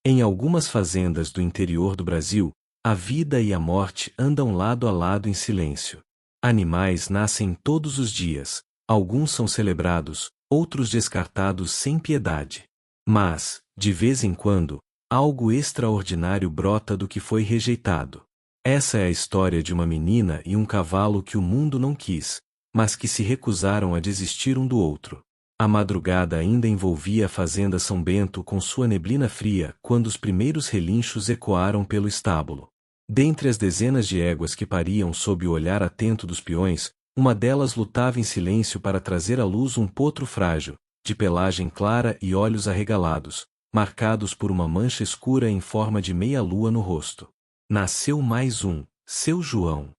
Em algumas fazendas do interior do Brasil, a vida e a morte andam lado a lado em silêncio. Animais nascem todos os dias, alguns são celebrados, outros descartados sem piedade. Mas, de vez em quando, algo extraordinário brota do que foi rejeitado. Essa é a história de uma menina e um cavalo que o mundo não quis, mas que se recusaram a desistir um do outro. A madrugada ainda envolvia a fazenda São Bento com sua neblina fria quando os primeiros relinchos ecoaram pelo estábulo. Dentre as dezenas de éguas que pariam sob o olhar atento dos peões, uma delas lutava em silêncio para trazer à luz um potro frágil, de pelagem clara e olhos arregalados, marcados por uma mancha escura em forma de meia-lua no rosto. Nasceu mais um, seu João!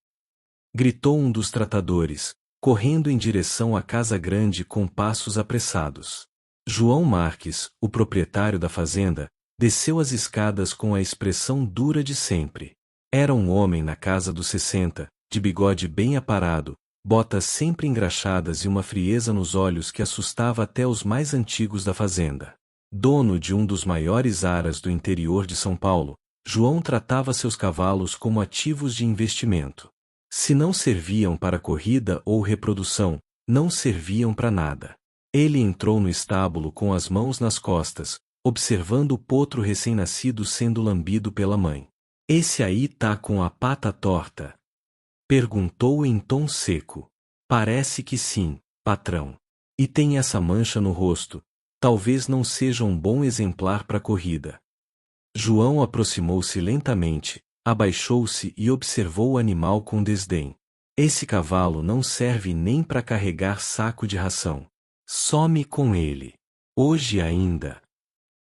Gritou um dos tratadores, correndo em direção à casa grande com passos apressados. João Marques, o proprietário da fazenda, desceu as escadas com a expressão dura de sempre. Era um homem na casa dos 60, de bigode bem aparado, botas sempre engraxadas e uma frieza nos olhos que assustava até os mais antigos da fazenda. Dono de um dos maiores aras do interior de São Paulo, João tratava seus cavalos como ativos de investimento. Se não serviam para corrida ou reprodução, não serviam para nada. Ele entrou no estábulo com as mãos nas costas, observando o potro recém-nascido sendo lambido pela mãe. "Esse aí tá com a pata torta?" perguntou em tom seco. "Parece que sim, patrão. E tem essa mancha no rosto. Talvez não seja um bom exemplar para corrida." João aproximou-se lentamente, abaixou-se e observou o animal com desdém. "Esse cavalo não serve nem para carregar saco de ração. Some com ele. Hoje ainda."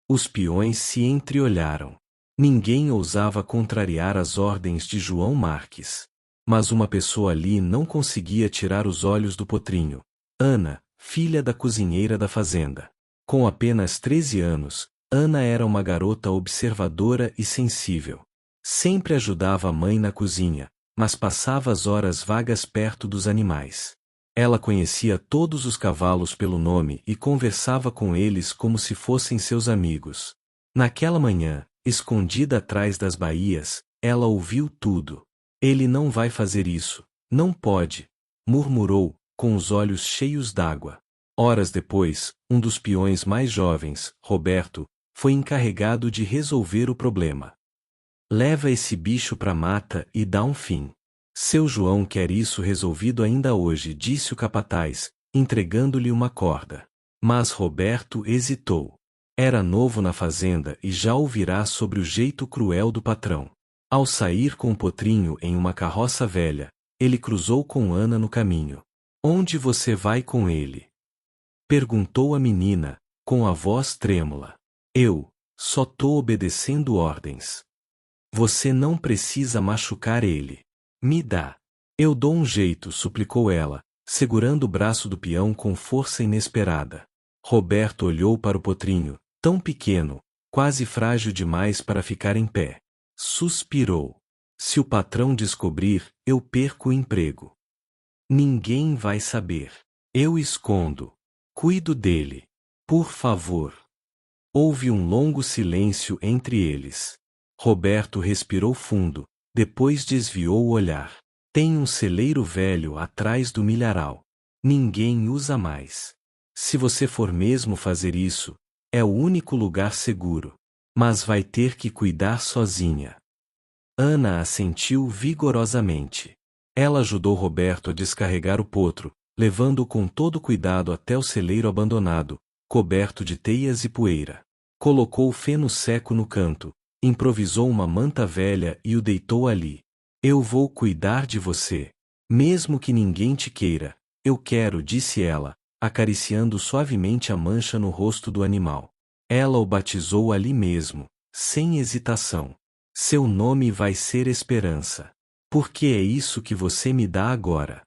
Os peões se entreolharam. Ninguém ousava contrariar as ordens de João Marques. Mas uma pessoa ali não conseguia tirar os olhos do potrinho. Ana, filha da cozinheira da fazenda. Com apenas 13 anos, Ana era uma garota observadora e sensível. Sempre ajudava a mãe na cozinha, mas passava as horas vagas perto dos animais. Ela conhecia todos os cavalos pelo nome e conversava com eles como se fossem seus amigos. Naquela manhã, escondida atrás das baías, ela ouviu tudo. "Ele não vai fazer isso, não pode", murmurou, com os olhos cheios d'água. Horas depois, um dos peões mais jovens, Roberto, foi encarregado de resolver o problema. "Leva esse bicho pra mata e dá um fim. Seu João quer isso resolvido ainda hoje", disse o capataz, entregando-lhe uma corda. Mas Roberto hesitou. Era novo na fazenda e já ouvirá sobre o jeito cruel do patrão. Ao sair com o potrinho em uma carroça velha, ele cruzou com Ana no caminho. "Onde você vai com ele?" perguntou a menina, com a voz trêmula. "Eu só tô obedecendo ordens." "Você não precisa machucar ele. Me dá." "Eu dou um jeito", suplicou ela, segurando o braço do peão com força inesperada. Roberto olhou para o potrinho, tão pequeno, quase frágil demais para ficar em pé. Suspirou. "Se o patrão descobrir, eu perco o emprego." "Ninguém vai saber. Eu escondo. Cuido dele. Por favor." Houve um longo silêncio entre eles. Roberto respirou fundo, depois desviou o olhar. "Tem um celeiro velho atrás do milharal. Ninguém usa mais. Se você for mesmo fazer isso, é o único lugar seguro. Mas vai ter que cuidar sozinha." Ana assentiu vigorosamente. Ela ajudou Roberto a descarregar o potro, levando-o com todo cuidado até o celeiro abandonado, coberto de teias e poeira. Colocou feno seco no canto, improvisou uma manta velha e o deitou ali. "Eu vou cuidar de você. Mesmo que ninguém te queira, eu quero", disse ela, acariciando suavemente a mancha no rosto do animal. Ela o batizou ali mesmo, sem hesitação. "Seu nome vai ser Esperança. Porque é isso que você me dá agora."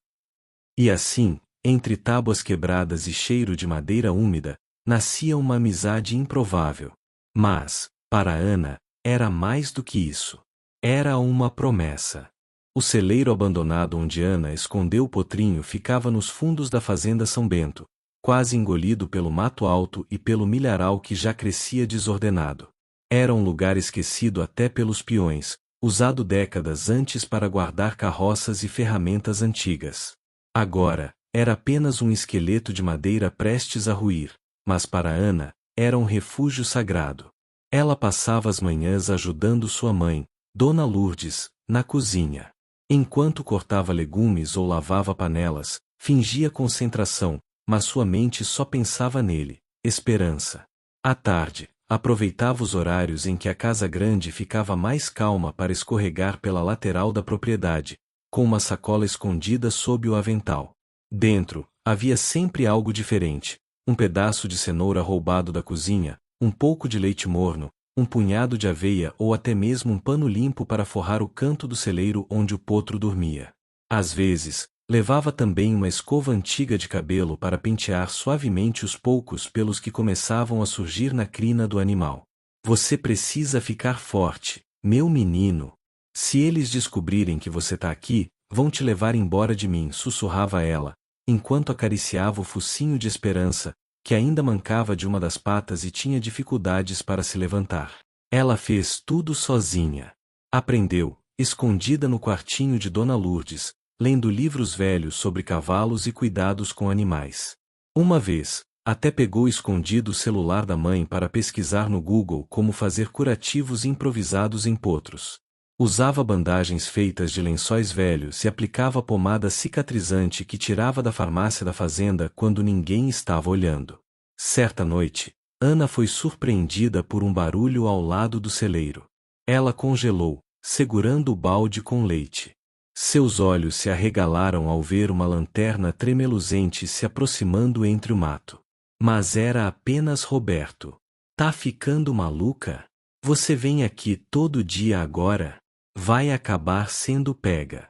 E assim, entre tábuas quebradas e cheiro de madeira úmida, nascia uma amizade improvável. Mas, para Ana, era mais do que isso. Era uma promessa. O celeiro abandonado onde Ana escondeu o potrinho ficava nos fundos da fazenda São Bento, quase engolido pelo mato alto e pelo milharal que já crescia desordenado. Era um lugar esquecido até pelos peões, usado décadas antes para guardar carroças e ferramentas antigas. Agora, era apenas um esqueleto de madeira prestes a ruir, mas para Ana, era um refúgio sagrado. Ela passava as manhãs ajudando sua mãe, Dona Lourdes, na cozinha. Enquanto cortava legumes ou lavava panelas, fingia concentração, mas sua mente só pensava nele, esperança. À tarde, aproveitava os horários em que a casa grande ficava mais calma para escorregar pela lateral da propriedade, com uma sacola escondida sob o avental. Dentro, havia sempre algo diferente: um pedaço de cenoura roubado da cozinha, um pouco de leite morno, um punhado de aveia ou até mesmo um pano limpo para forrar o canto do celeiro onde o potro dormia. Às vezes, levava também uma escova antiga de cabelo para pentear suavemente os poucos pelos que começavam a surgir na crina do animal. Você precisa ficar forte, meu menino. Se eles descobrirem que você tá aqui, vão te levar embora de mim, sussurrava ela, enquanto acariciava o focinho de Esperança, que ainda mancava de uma das patas e tinha dificuldades para se levantar. Ela fez tudo sozinha. Aprendeu, escondida no quartinho de Dona Lourdes, lendo livros velhos sobre cavalos e cuidados com animais. Uma vez, até pegou escondido o celular da mãe para pesquisar no Google como fazer curativos improvisados em potros. Usava bandagens feitas de lençóis velhos e aplicava pomada cicatrizante que tirava da farmácia da fazenda quando ninguém estava olhando. Certa noite, Ana foi surpreendida por um barulho ao lado do celeiro. Ela congelou, segurando o balde com leite. Seus olhos se arregalaram ao ver uma lanterna tremeluzente se aproximando entre o mato. Mas era apenas Roberto. Tá ficando maluca? Você vem aqui todo dia agora? Vai acabar sendo pega.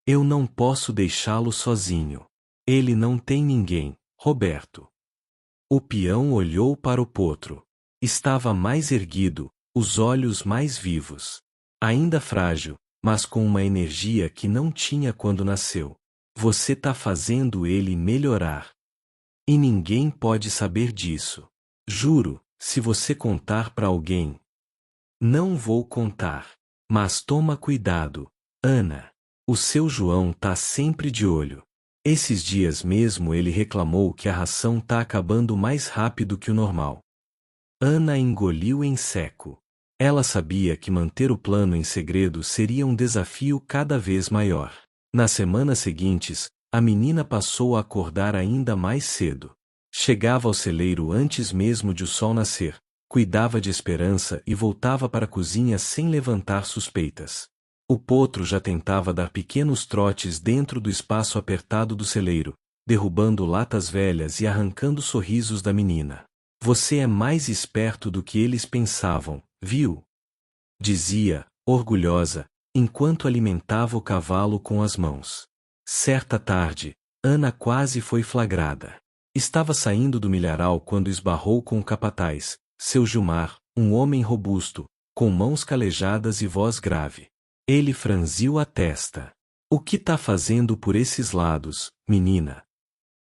Eu não posso deixá-lo sozinho. Ele não tem ninguém, Roberto. O peão olhou para o potro. Estava mais erguido, os olhos mais vivos. Ainda frágil, mas com uma energia que não tinha quando nasceu. Você tá fazendo ele melhorar. E ninguém pode saber disso. Juro, se você contar para alguém. Não vou contar. Mas toma cuidado, Ana. O seu João tá sempre de olho. Esses dias mesmo ele reclamou que a ração tá acabando mais rápido que o normal. Ana engoliu em seco. Ela sabia que manter o plano em segredo seria um desafio cada vez maior. Nas semanas seguintes, a menina passou a acordar ainda mais cedo. Chegava ao celeiro antes mesmo de o sol nascer, cuidava de Esperança e voltava para a cozinha sem levantar suspeitas. O potro já tentava dar pequenos trotes dentro do espaço apertado do celeiro, derrubando latas velhas e arrancando sorrisos da menina. Você é mais esperto do que eles pensavam, viu? Dizia, orgulhosa, enquanto alimentava o cavalo com as mãos. Certa tarde, Ana quase foi flagrada. Estava saindo do milharal quando esbarrou com o capataz, seu Gilmar, um homem robusto, com mãos calejadas e voz grave. Ele franziu a testa. O que tá fazendo por esses lados, menina?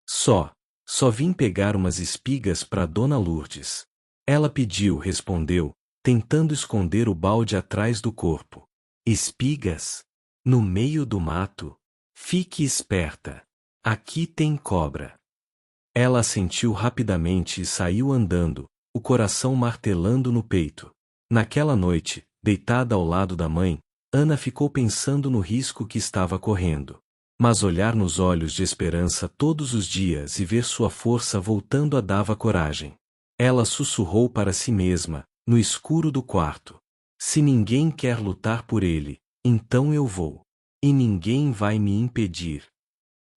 Só vim pegar umas espigas para Dona Lourdes. Ela pediu, respondeu, tentando esconder o balde atrás do corpo. Espigas? No meio do mato? Fique esperta. Aqui tem cobra. Ela assentiu rapidamente e saiu andando, o coração martelando no peito. Naquela noite, deitada ao lado da mãe, Ana ficou pensando no risco que estava correndo. Mas olhar nos olhos de Esperança todos os dias e ver sua força voltando a dava coragem. Ela sussurrou para si mesma, no escuro do quarto. Se ninguém quer lutar por ele, então eu vou. E ninguém vai me impedir.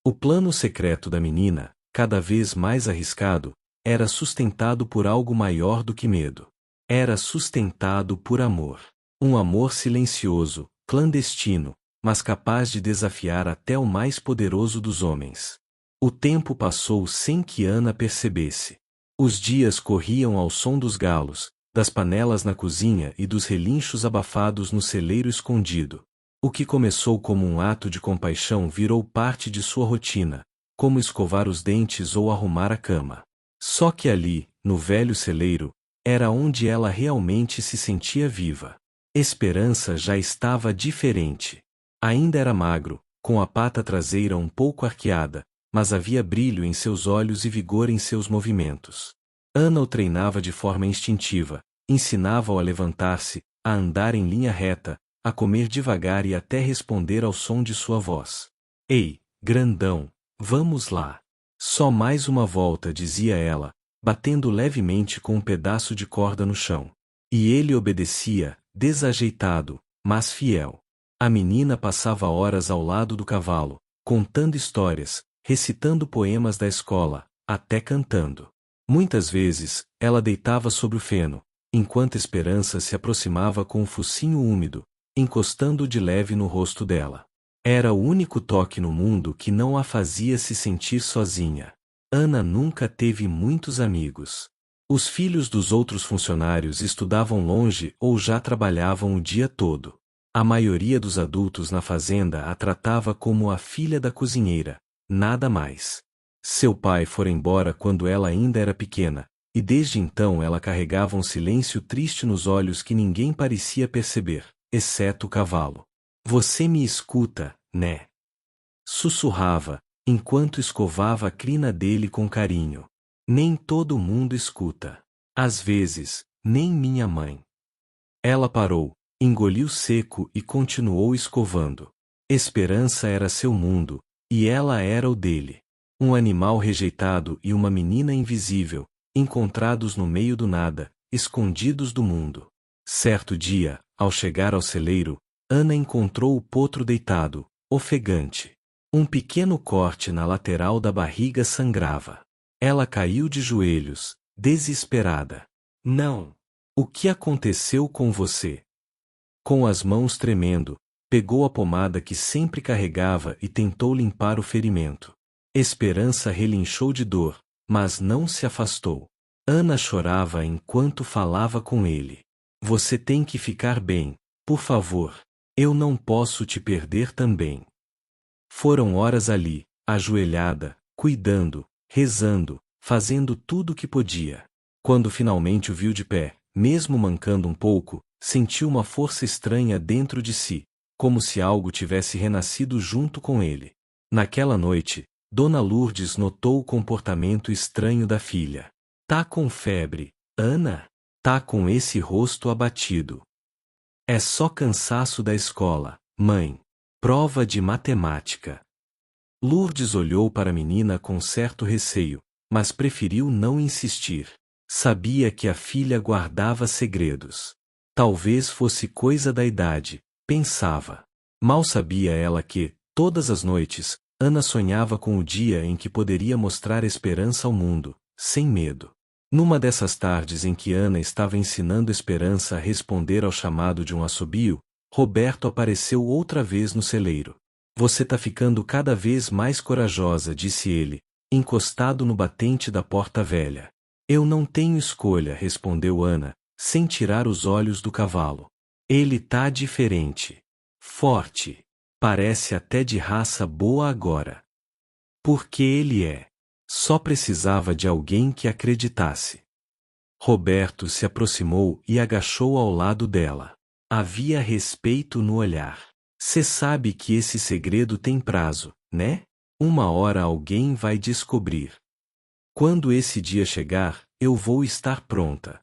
O plano secreto da menina, cada vez mais arriscado, era sustentado por algo maior do que medo. Era sustentado por amor. Um amor silencioso, clandestino, mas capaz de desafiar até o mais poderoso dos homens. O tempo passou sem que Ana percebesse. Os dias corriam ao som dos galos, das panelas na cozinha e dos relinchos abafados no celeiro escondido. O que começou como um ato de compaixão virou parte de sua rotina, como escovar os dentes ou arrumar a cama. Só que ali, no velho celeiro, era onde ela realmente se sentia viva. Esperança já estava diferente. Ainda era magro, com a pata traseira um pouco arqueada, mas havia brilho em seus olhos e vigor em seus movimentos. Ana o treinava de forma instintiva, ensinava-o a levantar-se, a andar em linha reta, a comer devagar e até responder ao som de sua voz. Ei, grandão, vamos lá. Só mais uma volta, dizia ela, batendo levemente com um pedaço de corda no chão. E ele obedecia, desajeitado, mas fiel. A menina passava horas ao lado do cavalo, contando histórias, recitando poemas da escola, até cantando. Muitas vezes, ela deitava sobre o feno, enquanto Esperança se aproximava com o focinho úmido, encostando de leve no rosto dela. Era o único toque no mundo que não a fazia se sentir sozinha. Ana nunca teve muitos amigos. Os filhos dos outros funcionários estudavam longe ou já trabalhavam o dia todo. A maioria dos adultos na fazenda a tratava como a filha da cozinheira, nada mais. Seu pai fora embora quando ela ainda era pequena, e desde então ela carregava um silêncio triste nos olhos que ninguém parecia perceber, exceto o cavalo. Você me escuta, né? Sussurrava, enquanto escovava a crina dele com carinho. Nem todo mundo escuta. Às vezes, nem minha mãe. Ela parou, engoliu seco e continuou escovando. Esperança era seu mundo, e ela era o dele. Um animal rejeitado e uma menina invisível, encontrados no meio do nada, escondidos do mundo. Certo dia, ao chegar ao celeiro, Ana encontrou o potro deitado, ofegante. Um pequeno corte na lateral da barriga sangrava. Ela caiu de joelhos, desesperada. Não! O que aconteceu com você? Com as mãos tremendo, pegou a pomada que sempre carregava e tentou limpar o ferimento. Esperança relinchou de dor, mas não se afastou. Ana chorava enquanto falava com ele. Você tem que ficar bem, por favor. Eu não posso te perder também. Foram horas ali, ajoelhada, cuidando, rezando, fazendo tudo o que podia. Quando finalmente o viu de pé, mesmo mancando um pouco, sentiu uma força estranha dentro de si, como se algo tivesse renascido junto com ele. Naquela noite, Dona Lourdes notou o comportamento estranho da filha. Tá com febre, Ana? Tá com esse rosto abatido. É só cansaço da escola, mãe. Prova de matemática. Lourdes olhou para a menina com certo receio, mas preferiu não insistir. Sabia que a filha guardava segredos. Talvez fosse coisa da idade, pensava. Mal sabia ela que, todas as noites, Ana sonhava com o dia em que poderia mostrar esperança ao mundo, sem medo. Numa dessas tardes em que Ana estava ensinando Esperança a responder ao chamado de um assobio, Roberto apareceu outra vez no celeiro. Você tá ficando cada vez mais corajosa, disse ele, encostado no batente da porta velha. Eu não tenho escolha, respondeu Ana, sem tirar os olhos do cavalo. Ele tá diferente. Forte. Parece até de raça boa agora. Porque ele é. Só precisava de alguém que acreditasse. Roberto se aproximou e agachou ao lado dela. Havia respeito no olhar. Cê sabe que esse segredo tem prazo, né? Uma hora alguém vai descobrir. Quando esse dia chegar, eu vou estar pronta.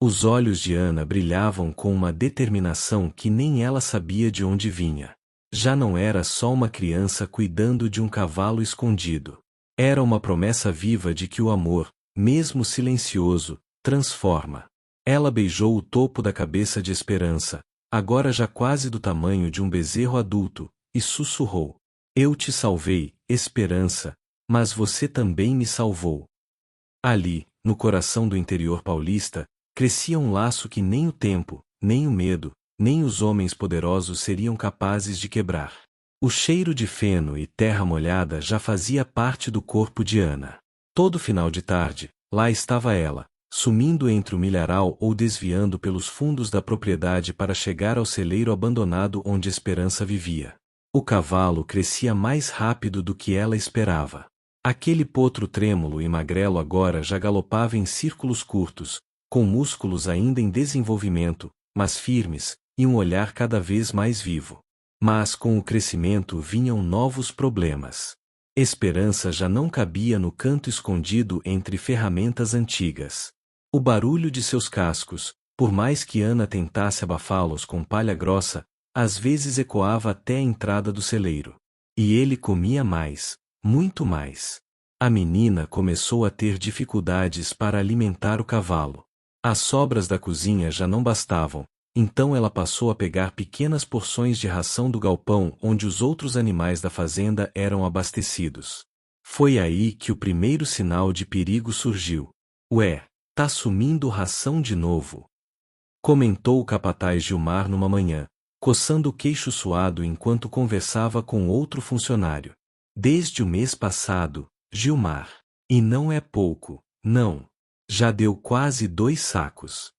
Os olhos de Ana brilhavam com uma determinação que nem ela sabia de onde vinha. Já não era só uma criança cuidando de um cavalo escondido. Era uma promessa viva de que o amor, mesmo silencioso, transforma. Ela beijou o topo da cabeça de Esperança, agora já quase do tamanho de um bezerro adulto, e sussurrou. Eu te salvei, Esperança, mas você também me salvou. Ali, no coração do interior paulista, crescia um laço que nem o tempo, nem o medo, nem os homens poderosos seriam capazes de quebrar. O cheiro de feno e terra molhada já fazia parte do corpo de Ana. Todo final de tarde, lá estava ela, sumindo entre o milharal ou desviando pelos fundos da propriedade para chegar ao celeiro abandonado onde Esperança vivia. O cavalo crescia mais rápido do que ela esperava. Aquele potro trêmulo e magrelo agora já galopava em círculos curtos, com músculos ainda em desenvolvimento, mas firmes, e um olhar cada vez mais vivo. Mas com o crescimento vinham novos problemas. Esperança já não cabia no canto escondido entre ferramentas antigas. O barulho de seus cascos, por mais que Ana tentasse abafá-los com palha grossa, às vezes ecoava até a entrada do celeiro. E ele comia mais, muito mais. A menina começou a ter dificuldades para alimentar o cavalo. As sobras da cozinha já não bastavam, então ela passou a pegar pequenas porções de ração do galpão onde os outros animais da fazenda eram abastecidos. Foi aí que o primeiro sinal de perigo surgiu. Ué, tá sumindo ração de novo, comentou o capataz Gilmar numa manhã, coçando o queixo suado enquanto conversava com outro funcionário. Desde o mês passado, Gilmar. E não é pouco, não. Já deu quase 2 sacos.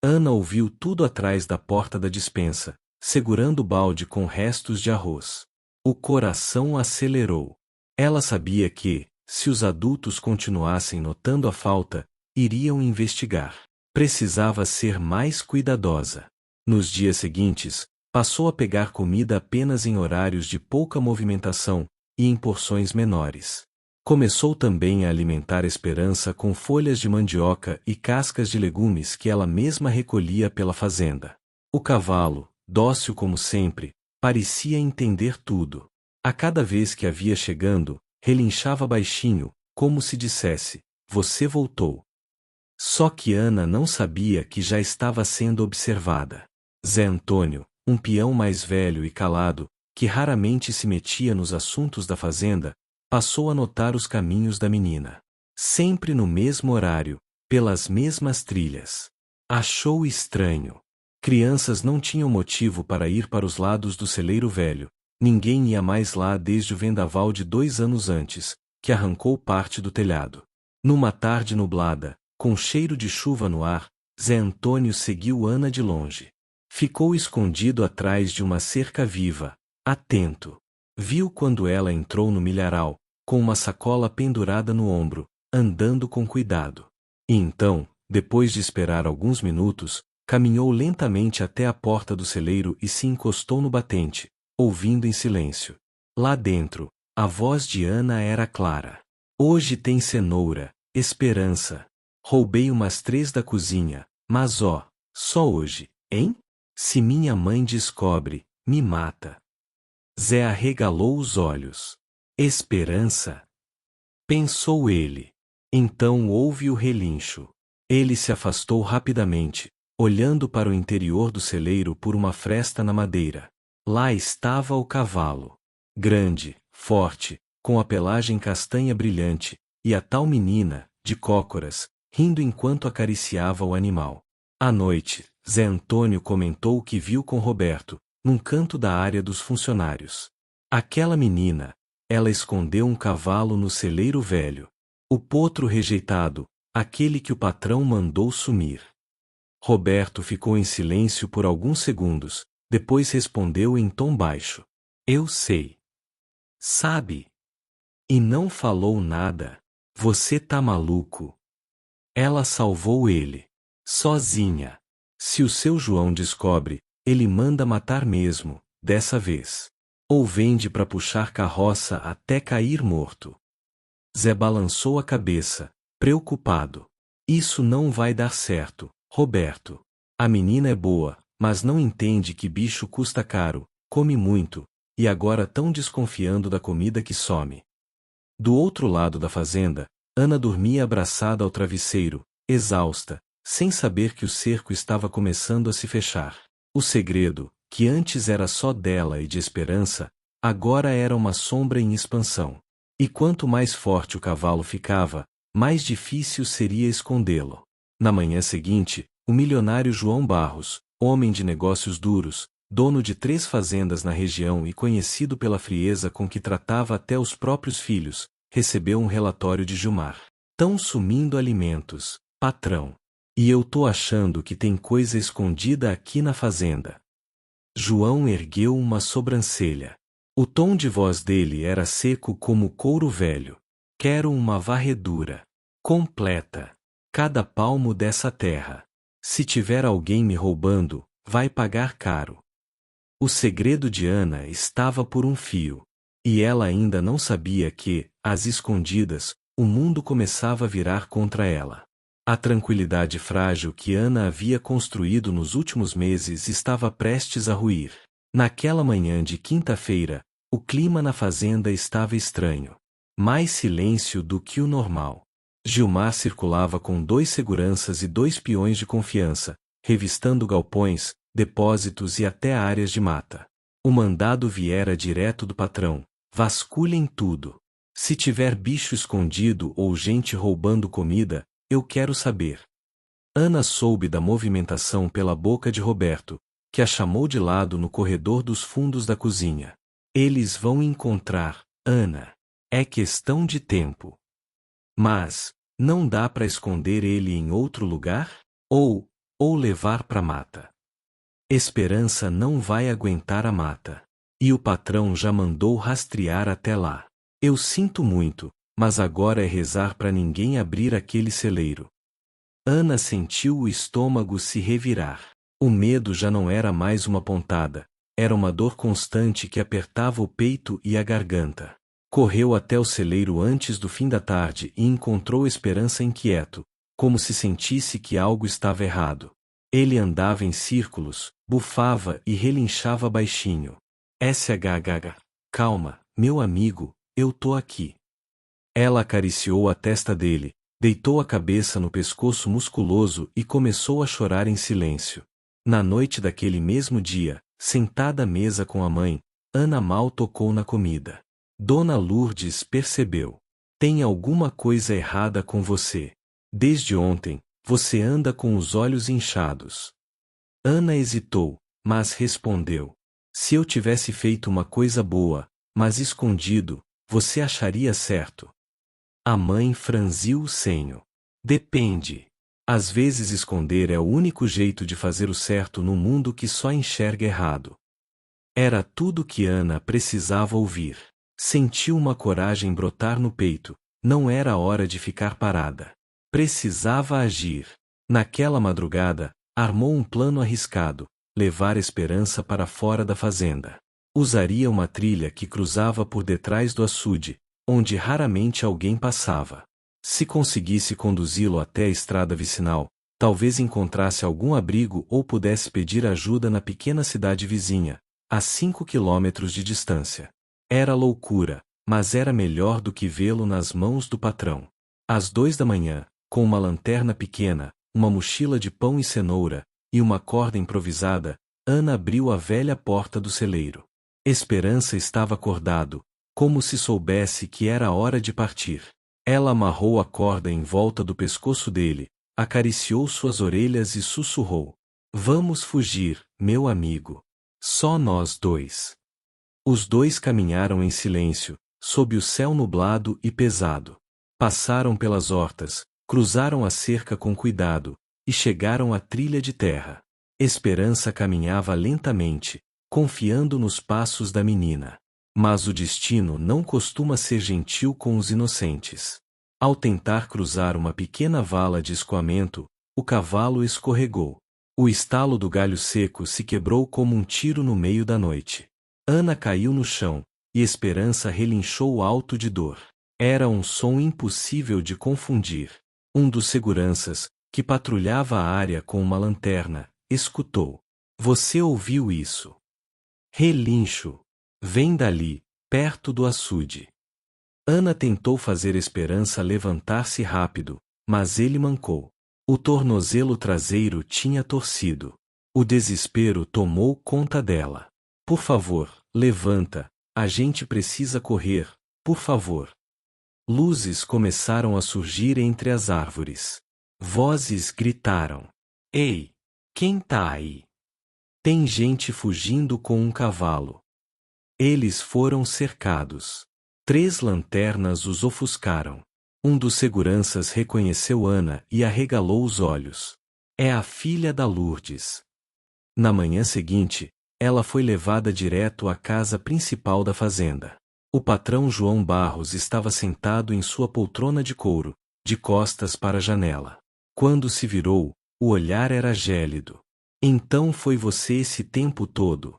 Ana ouviu tudo atrás da porta da despensa, segurando o balde com restos de arroz. O coração acelerou. Ela sabia que, se os adultos continuassem notando a falta, iriam investigar. Precisava ser mais cuidadosa. Nos dias seguintes, passou a pegar comida apenas em horários de pouca movimentação e em porções menores. Começou também a alimentar Esperança com folhas de mandioca e cascas de legumes que ela mesma recolhia pela fazenda. O cavalo, dócil como sempre, parecia entender tudo. A cada vez que a via chegando, relinchava baixinho, como se dissesse: "Você voltou." Só que Ana não sabia que já estava sendo observada. Zé Antônio, um peão mais velho e calado, que raramente se metia nos assuntos da fazenda, passou a notar os caminhos da menina. Sempre no mesmo horário, pelas mesmas trilhas. Achou estranho. Crianças não tinham motivo para ir para os lados do celeiro velho. Ninguém ia mais lá desde o vendaval de 2 anos antes, que arrancou parte do telhado. Numa tarde nublada, com cheiro de chuva no ar, Zé Antônio seguiu Ana de longe. Ficou escondido atrás de uma cerca viva, atento. Viu quando ela entrou no milharal, com uma sacola pendurada no ombro, andando com cuidado. E então, depois de esperar alguns minutos, caminhou lentamente até a porta do celeiro e se encostou no batente, ouvindo em silêncio. Lá dentro, a voz de Ana era clara. "Hoje tem cenoura, Esperança. Roubei umas 3 da cozinha, mas só hoje, hein? Se minha mãe descobre, me mata." Zé arregalou os olhos. "Esperança?" pensou ele. Então houve o relincho. Ele se afastou rapidamente, olhando para o interior do celeiro por uma fresta na madeira. Lá estava o cavalo. Grande, forte, com a pelagem castanha brilhante, e a tal menina, de cócoras, rindo enquanto acariciava o animal. À noite, Zé Antônio comentou o que viu com Roberto, num canto da área dos funcionários. Aquela menina, ela escondeu um cavalo no celeiro velho. O potro rejeitado, aquele que o patrão mandou sumir. Roberto ficou em silêncio por alguns segundos, depois respondeu em tom baixo: "Eu sei." "Sabe?" "E não falou nada." "Você tá maluco." Ela salvou ele. Sozinha. Se o seu João descobre, ele manda matar mesmo, dessa vez. Ou vende para puxar carroça até cair morto. Zé balançou a cabeça, preocupado. "Isso não vai dar certo, Roberto. A menina é boa, mas não entende que bicho custa caro, come muito, e agora tão desconfiando da comida que some." Do outro lado da fazenda, Ana dormia abraçada ao travesseiro, exausta, sem saber que o cerco estava começando a se fechar. O segredo, que antes era só dela e de Esperança, agora era uma sombra em expansão. E quanto mais forte o cavalo ficava, mais difícil seria escondê-lo. Na manhã seguinte, o milionário João Barros, homem de negócios duros, dono de 3 fazendas na região e conhecido pela frieza com que tratava até os próprios filhos, recebeu um relatório de Gilmar. "Tão sumindo alimentos, patrão. E eu tô achando que tem coisa escondida aqui na fazenda." João ergueu uma sobrancelha. O tom de voz dele era seco como couro velho. "Quero uma varredura completa." cada palmo dessa terra. Se tiver alguém me roubando, vai pagar caro. O segredo de Ana estava por um fio. E ela ainda não sabia que, às escondidas, o mundo começava a virar contra ela. A tranquilidade frágil que Ana havia construído nos últimos meses estava prestes a ruir. Naquela manhã de quinta-feira, o clima na fazenda estava estranho. Mais silêncio do que o normal. Gilmar circulava com 2 seguranças e 2 peões de confiança, revistando galpões, depósitos e até áreas de mata. O mandado viera direto do patrão: vasculhem tudo. Se tiver bicho escondido ou gente roubando comida, eu quero saber. Ana soube da movimentação pela boca de Roberto, que a chamou de lado no corredor dos fundos da cozinha. Eles vão encontrar, Ana. É questão de tempo. Mas, não dá para esconder ele em outro lugar? Ou levar para mata. Esperança não vai aguentar a mata. E o patrão já mandou rastrear até lá. Eu sinto muito, mas agora é rezar para ninguém abrir aquele celeiro. Ana sentiu o estômago se revirar. O medo já não era mais uma pontada, era uma dor constante que apertava o peito e a garganta. Correu até o celeiro antes do fim da tarde e encontrou Esperança inquieto, como se sentisse que algo estava errado. Ele andava em círculos, bufava e relinchava baixinho. SHH. Calma, meu amigo, eu tô aqui. Ela acariciou a testa dele, deitou a cabeça no pescoço musculoso e começou a chorar em silêncio. Na noite daquele mesmo dia, sentada à mesa com a mãe, Ana mal tocou na comida. Dona Lourdes percebeu. Tem alguma coisa errada com você. Desde ontem, você anda com os olhos inchados. Ana hesitou, mas respondeu. Se eu tivesse feito uma coisa boa, mas escondido, você acharia certo? A mãe franziu o senho. Depende. Às vezes esconder é o único jeito de fazer o certo num mundo que só enxerga errado. Era tudo que Ana precisava ouvir. Sentiu uma coragem brotar no peito. Não era hora de ficar parada. Precisava agir. Naquela madrugada, armou um plano arriscado: levar Esperança para fora da fazenda. Usaria uma trilha que cruzava por detrás do açude, onde raramente alguém passava. Se conseguisse conduzi-lo até a estrada vicinal, talvez encontrasse algum abrigo ou pudesse pedir ajuda na pequena cidade vizinha, a 5 quilômetros de distância. Era loucura, mas era melhor do que vê-lo nas mãos do patrão. Às 2 da manhã, com uma lanterna pequena, uma mochila de pão e cenoura, e uma corda improvisada, Ana abriu a velha porta do celeiro. Esperança estava acordado, como se soubesse que era hora de partir. Ela amarrou a corda em volta do pescoço dele, acariciou suas orelhas e sussurrou: Vamos fugir, meu amigo. Só nós dois. Os dois caminharam em silêncio, sob o céu nublado e pesado. Passaram pelas hortas, cruzaram a cerca com cuidado, e chegaram à trilha de terra. Esperança caminhava lentamente, confiando nos passos da menina. Mas o destino não costuma ser gentil com os inocentes. Ao tentar cruzar uma pequena vala de escoamento, o cavalo escorregou. O estalo do galho seco se quebrou como um tiro no meio da noite. Ana caiu no chão, e Esperança relinchou alto de dor. Era um som impossível de confundir. Um dos seguranças, que patrulhava a área com uma lanterna, escutou. Você ouviu isso? Relincho. Vem dali, perto do açude. Ana tentou fazer Esperança levantar-se rápido, mas ele mancou. O tornozelo traseiro tinha torcido. O desespero tomou conta dela. Por favor, levanta, a gente precisa correr, por favor. Luzes começaram a surgir entre as árvores. Vozes gritaram. Ei, quem tá aí? Tem gente fugindo com um cavalo. Eles foram cercados. 3 lanternas os ofuscaram. Um dos seguranças reconheceu Ana e arregalou os olhos. É a filha da Lourdes. Na manhã seguinte, ela foi levada direto à casa principal da fazenda. O patrão João Barros estava sentado em sua poltrona de couro, de costas para a janela. Quando se virou, o olhar era gélido. Então foi você esse tempo todo?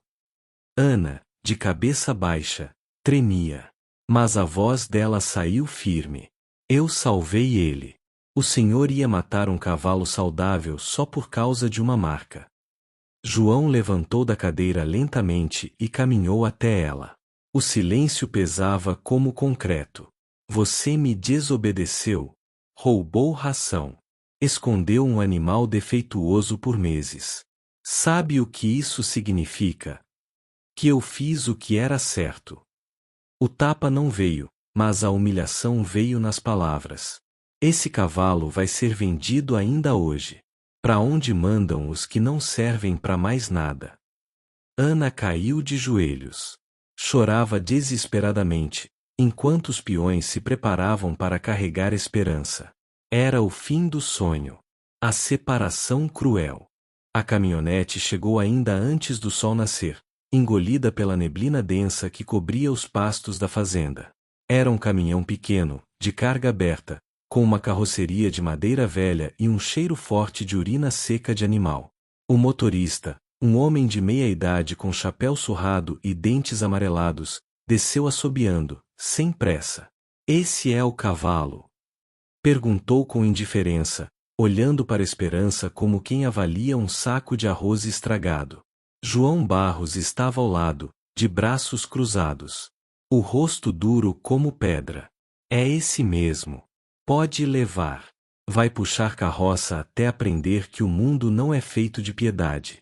Ana, de cabeça baixa, tremia. Mas a voz dela saiu firme. Eu salvei ele. O senhor ia matar um cavalo saudável só por causa de uma marca. João levantou da cadeira lentamente e caminhou até ela. O silêncio pesava como concreto. Você me desobedeceu. Roubou ração. Escondeu um animal defeituoso por meses. Sabe o que isso significa? Que eu fiz o que era certo. O tapa não veio, mas a humilhação veio nas palavras. Esse cavalo vai ser vendido ainda hoje. Para onde mandam os que não servem para mais nada? Ana caiu de joelhos. Chorava desesperadamente, enquanto os peões se preparavam para carregar Esperança. Era o fim do sonho. A separação cruel. A caminhonete chegou ainda antes do sol nascer, engolida pela neblina densa que cobria os pastos da fazenda. Era um caminhão pequeno, de carga aberta, com uma carroceria de madeira velha e um cheiro forte de urina seca de animal. O motorista, um homem de meia idade com chapéu surrado e dentes amarelados, desceu assobiando, sem pressa. Esse é o cavalo? Perguntou com indiferença, olhando para Esperança como quem avalia um saco de arroz estragado. João Barros estava ao lado, de braços cruzados. O rosto duro como pedra. É esse mesmo. Pode levar. Vai puxar carroça até aprender que o mundo não é feito de piedade.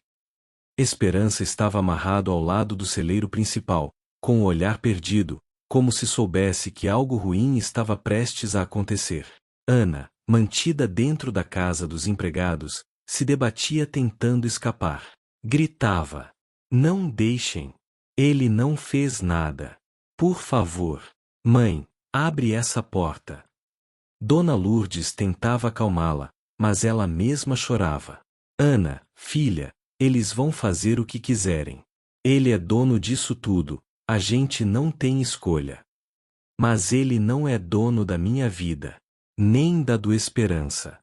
Esperança estava amarrado ao lado do celeiro principal, com o olhar perdido, como se soubesse que algo ruim estava prestes a acontecer. Ana, mantida dentro da casa dos empregados, se debatia tentando escapar. Gritava: não deixem. Ele não fez nada. Por favor. Mãe, abre essa porta. Dona Lourdes tentava acalmá-la, mas ela mesma chorava. Ana, filha, eles vão fazer o que quiserem. Ele é dono disso tudo, a gente não tem escolha. Mas ele não é dono da minha vida. Nem da do Esperança.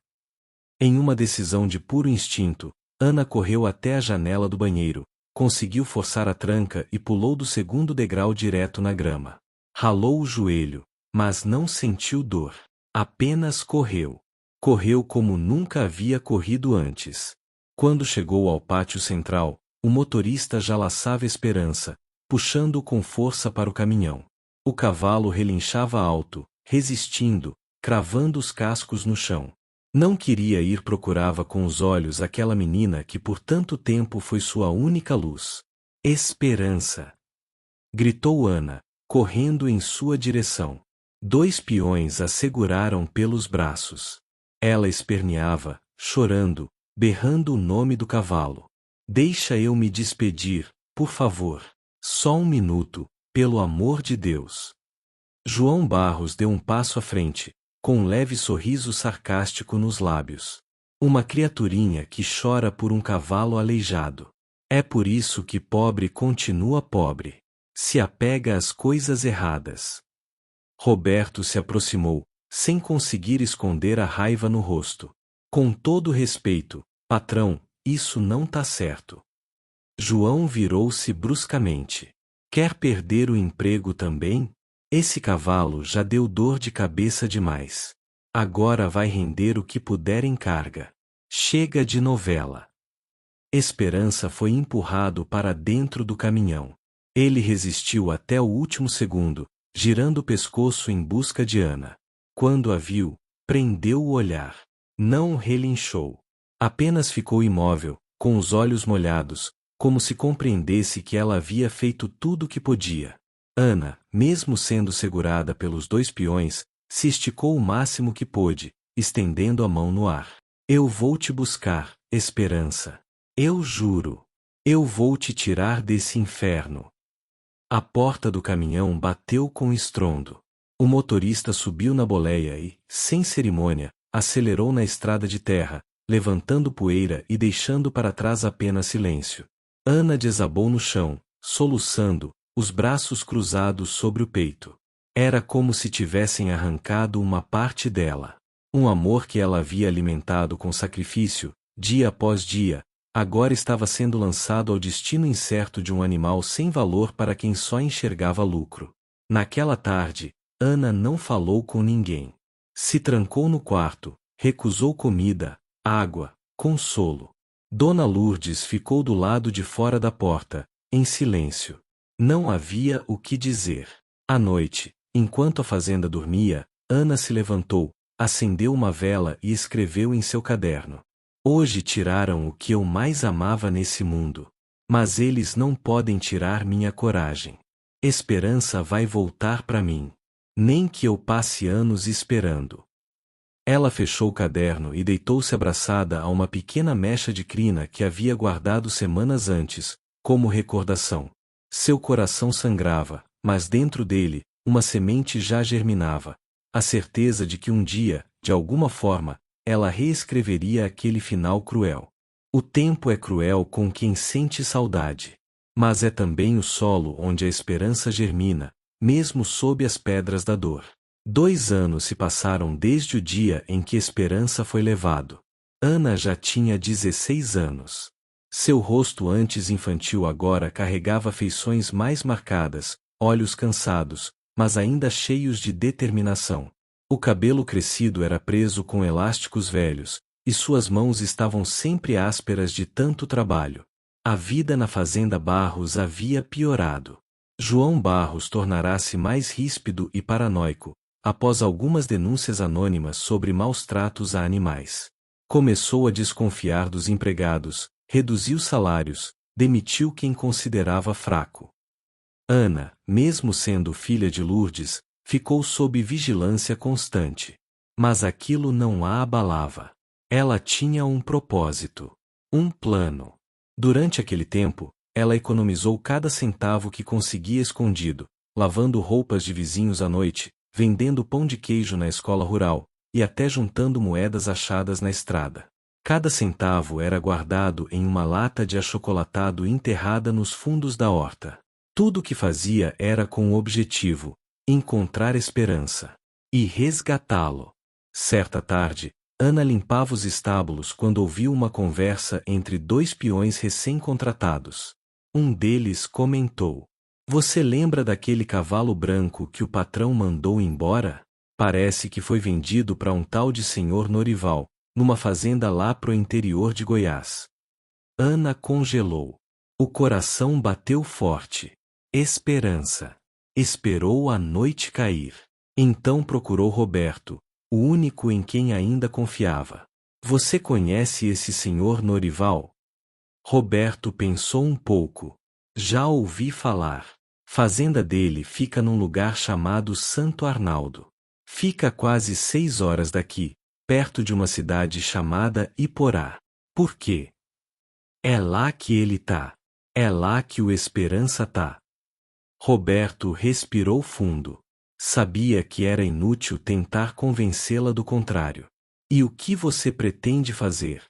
Em uma decisão de puro instinto, Ana correu até a janela do banheiro, conseguiu forçar a tranca e pulou do segundo degrau direto na grama. Ralou o joelho, mas não sentiu dor. Apenas correu. Correu como nunca havia corrido antes. Quando chegou ao pátio central, o motorista já laçava Esperança, puxando-o com força para o caminhão. O cavalo relinchava alto, resistindo, cravando os cascos no chão. Não queria ir, procurava com os olhos aquela menina que por tanto tempo foi sua única luz. Esperança! Gritou Ana, correndo em sua direção. 2 peões a seguraram pelos braços. Ela esperneava, chorando, berrando o nome do cavalo. Deixa eu me despedir, por favor. Só um minuto, pelo amor de Deus. João Barros deu um passo à frente, com um leve sorriso sarcástico nos lábios. Uma criaturinha que chora por um cavalo aleijado. É por isso que pobre continua pobre. Se apega às coisas erradas. Roberto se aproximou, sem conseguir esconder a raiva no rosto. Com todo respeito, patrão, isso não tá certo. João virou-se bruscamente. Quer perder o emprego também? Esse cavalo já deu dor de cabeça demais. Agora vai render o que puder em carga. Chega de novela. Esperança foi empurrado para dentro do caminhão. Ele resistiu até o último segundo, girando o pescoço em busca de Ana. Quando a viu, prendeu o olhar. Não relinchou. Apenas ficou imóvel, com os olhos molhados, como se compreendesse que ela havia feito tudo o que podia. Ana, mesmo sendo segurada pelos 2 peões, se esticou o máximo que pôde, estendendo a mão no ar. Eu vou te buscar, Esperança. Eu juro. Eu vou te tirar desse inferno. A porta do caminhão bateu com estrondo. O motorista subiu na boleia e, sem cerimônia, acelerou na estrada de terra, levantando poeira e deixando para trás apenas silêncio. Ana desabou no chão, soluçando, os braços cruzados sobre o peito. Era como se tivessem arrancado uma parte dela. Um amor que ela havia alimentado com sacrifício, dia após dia, agora estava sendo lançado ao destino incerto de um animal sem valor para quem só enxergava lucro. Naquela tarde, Ana não falou com ninguém. Se trancou no quarto, recusou comida, água, consolo. Dona Lourdes ficou do lado de fora da porta, em silêncio. Não havia o que dizer. À noite, enquanto a fazenda dormia, Ana se levantou, acendeu uma vela e escreveu em seu caderno: Hoje tiraram o que eu mais amava nesse mundo. Mas eles não podem tirar minha coragem. Esperança vai voltar para mim. Nem que eu passe anos esperando. Ela fechou o caderno e deitou-se abraçada a uma pequena mecha de crina que havia guardado semanas antes, como recordação. Seu coração sangrava, mas dentro dele, uma semente já germinava. A certeza de que um dia, de alguma forma, ela reescreveria aquele final cruel. O tempo é cruel com quem sente saudade. Mas é também o solo onde a esperança germina, mesmo sob as pedras da dor. 2 anos se passaram desde o dia em que Esperança foi levado. Ana já tinha 16 anos. Seu rosto antes infantil agora carregava feições mais marcadas, olhos cansados, mas ainda cheios de determinação. O cabelo crescido era preso com elásticos velhos, e suas mãos estavam sempre ásperas de tanto trabalho. A vida na fazenda Barros havia piorado. João Barros tornara-se mais ríspido e paranoico, após algumas denúncias anônimas sobre maus tratos a animais. Começou a desconfiar dos empregados, reduziu salários, demitiu quem considerava fraco. Ana, mesmo sendo filha de Lourdes, ficou sob vigilância constante. Mas aquilo não a abalava. Ela tinha um propósito. Um plano. Durante aquele tempo, ela economizou cada centavo que conseguia escondido, lavando roupas de vizinhos à noite, vendendo pão de queijo na escola rural, e até juntando moedas achadas na estrada. Cada centavo era guardado em uma lata de achocolatado enterrada nos fundos da horta. Tudo o que fazia era com o objetivo: encontrar Esperança e resgatá-lo. Certa tarde, Ana limpava os estábulos quando ouviu uma conversa entre 2 peões recém-contratados. Um deles comentou: Você lembra daquele cavalo branco que o patrão mandou embora? Parece que foi vendido para um tal de senhor Norival, numa fazenda lá pro interior de Goiás. Ana congelou. O coração bateu forte. Esperança. Esperou a noite cair. Então procurou Roberto, o único em quem ainda confiava. Você conhece esse senhor Norival? Roberto pensou um pouco. Já ouvi falar. Fazenda dele fica num lugar chamado Santo Arnaldo. Fica a quase 6 horas daqui, perto de uma cidade chamada Iporá. Por quê? É lá que ele tá. É lá que o Esperança tá. Roberto respirou fundo. Sabia que era inútil tentar convencê-la do contrário. E o que você pretende fazer?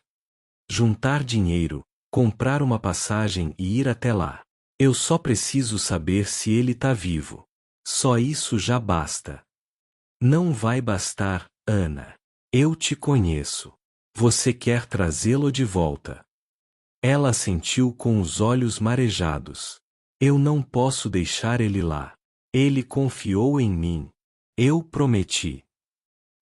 Juntar dinheiro, comprar uma passagem e ir até lá. Eu só preciso saber se ele tá vivo. Só isso já basta. Não vai bastar, Ana. Eu te conheço. Você quer trazê-lo de volta. Ela assentiu com os olhos marejados. Eu não posso deixar ele lá. Ele confiou em mim. Eu prometi.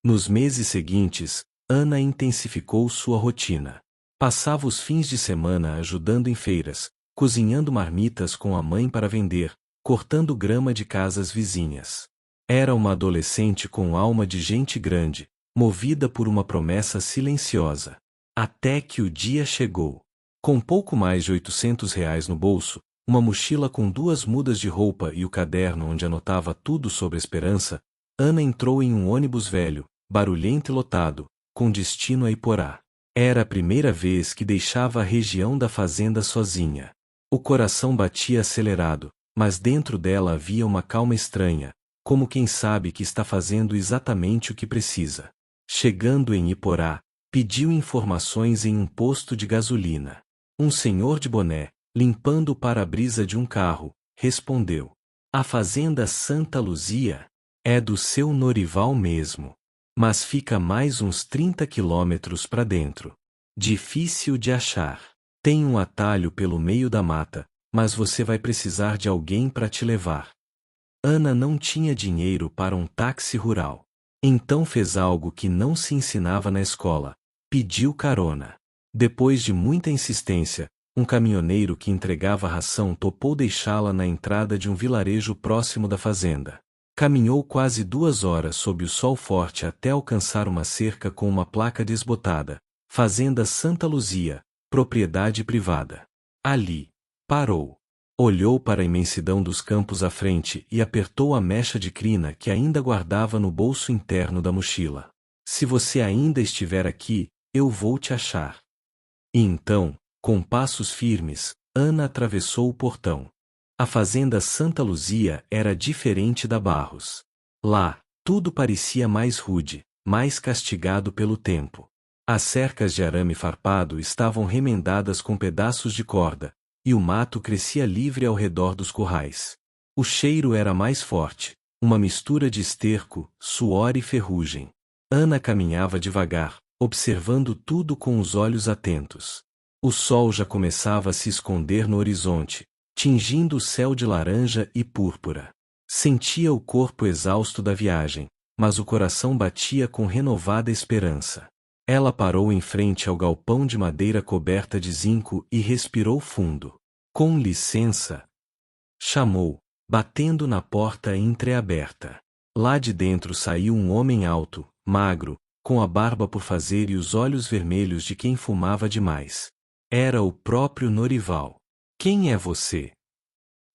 Nos meses seguintes, Ana intensificou sua rotina. Passava os fins de semana ajudando em feiras, cozinhando marmitas com a mãe para vender, cortando grama de casas vizinhas. Era uma adolescente com alma de gente grande, movida por uma promessa silenciosa. Até que o dia chegou. Com pouco mais de R$ 800 no bolso, uma mochila com 2 mudas de roupa e o caderno onde anotava tudo sobre a Esperança, Ana entrou em um ônibus velho, barulhento e lotado, com destino a Iporá. Era a primeira vez que deixava a região da fazenda sozinha. O coração batia acelerado, mas dentro dela havia uma calma estranha, como quem sabe que está fazendo exatamente o que precisa. Chegando em Iporá, pediu informações em um posto de gasolina. Um senhor de boné, limpando o para-brisa de um carro, respondeu: A fazenda Santa Luzia? É do seu Norival mesmo. Mas fica mais uns 30 quilômetros para dentro. Difícil de achar. Tem um atalho pelo meio da mata, mas você vai precisar de alguém para te levar. Ana não tinha dinheiro para um táxi rural. Então fez algo que não se ensinava na escola. Pediu carona. Depois de muita insistência, um caminhoneiro que entregava ração topou deixá-la na entrada de um vilarejo próximo da fazenda. Caminhou quase 2 horas sob o sol forte até alcançar uma cerca com uma placa desbotada. Fazenda Santa Luzia, propriedade privada. Ali, parou. Olhou para a imensidão dos campos à frente e apertou a mecha de crina que ainda guardava no bolso interno da mochila. Se você ainda estiver aqui, eu vou te achar. E então, com passos firmes, Ana atravessou o portão. A fazenda Santa Luzia era diferente da Barros. Lá, tudo parecia mais rude, mais castigado pelo tempo. As cercas de arame farpado estavam remendadas com pedaços de corda, e o mato crescia livre ao redor dos currais. O cheiro era mais forte, uma mistura de esterco, suor e ferrugem. Ana caminhava devagar, observando tudo com os olhos atentos. O sol já começava a se esconder no horizonte, tingindo o céu de laranja e púrpura. Sentia o corpo exausto da viagem, mas o coração batia com renovada esperança. Ela parou em frente ao galpão de madeira coberta de zinco e respirou fundo. Com licença? Chamou, batendo na porta entreaberta. Lá de dentro saiu um homem alto, magro, com a barba por fazer e os olhos vermelhos de quem fumava demais. Era o próprio Norival. Quem é você?